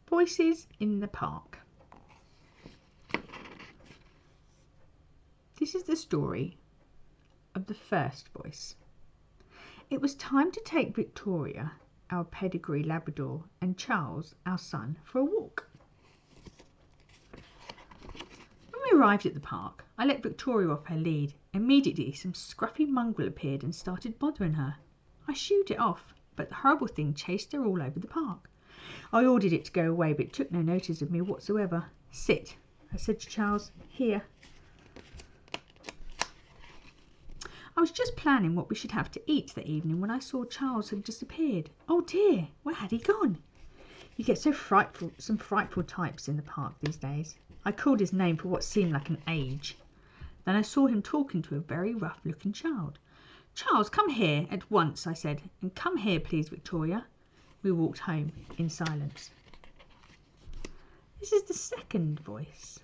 Voices in the Park. This is the story of the first voice. It was time to take Victoria, our pedigree Labrador, and Charles, our son, for a walk. When we arrived at the park, I let Victoria off her lead. Immediately, some scruffy mongrel appeared and started bothering her. I shooed it off, but the horrible thing chased her all over the park. I ordered it to go away, but it took no notice of me whatsoever. Sit, I said to Charles. Here. I was just planning what we should have to eat that evening when I saw Charles had disappeared. Oh dear, where had he gone? You get some frightful types in the park these days. I called his name for what seemed like an age. Then I saw him talking to a very rough-looking child. Charles, come here at once, I said, and come here, please, Victoria. We walked home in silence. This is the second voice.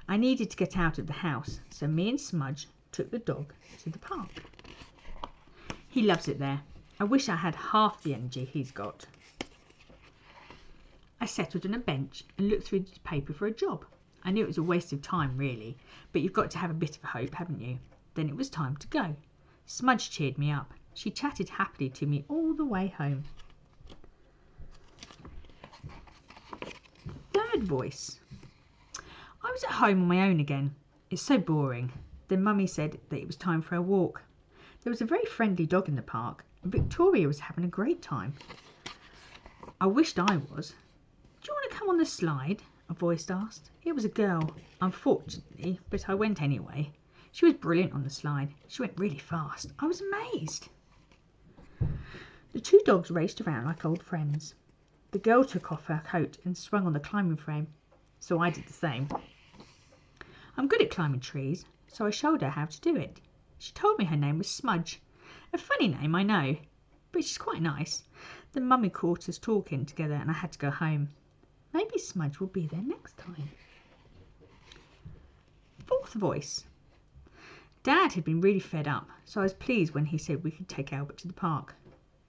I needed to get out of the house, so me and Smudge took the dog to the park. He loves it there. I wish I had half the energy he's got. I settled on a bench and looked through the paper for a job. I knew it was a waste of time, really, but you've got to have a bit of hope, haven't you? Then it was time to go. Smudge cheered me up. She chatted happily to me all the way home. Third voice. I was at home on my own again. It's so boring. Then Mummy said that it was time for a walk. There was a very friendly dog in the park, and Victoria was having a great time. I wished I was. Do you want to come on the slide? A voice asked. It was a girl, unfortunately, but I went anyway. She was brilliant on the slide. She went really fast. I was amazed. The two dogs raced around like old friends. The girl took off her coat and swung on the climbing frame, so I did the same. I'm good at climbing trees, so I showed her how to do it. She told me her name was Smudge. A funny name, I know, but she's quite nice. Then Mummy caught us talking together and I had to go home. Maybe Smudge will be there next time. Fourth voice. Dad had been really fed up, so I was pleased when he said we could take Albert to the park.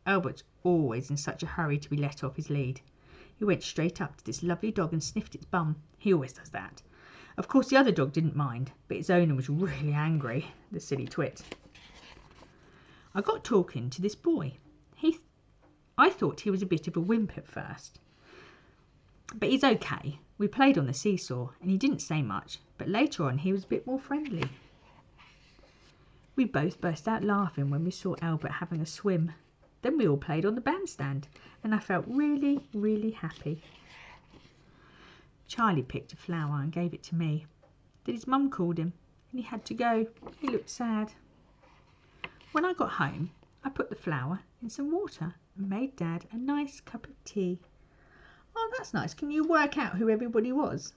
Albert's always in such a hurry to be let off his lead. He went straight up to this lovely dog and sniffed its bum. He always does that. Of course, the other dog didn't mind, but its owner was really angry, the silly twit. I got talking to this boy. I thought he was a bit of a wimp at first, but he's okay. We played on the seesaw, and he didn't say much, but later on he was a bit more friendly. We both burst out laughing when we saw Albert having a swim. Then we all played on the bandstand, and I felt really, really happy. Charlie picked a flower and gave it to me. Then his mum called him, and he had to go. He looked sad. When I got home, I put the flower in some water and made Dad a nice cup of tea. Oh, that's nice. Can you work out who everybody was?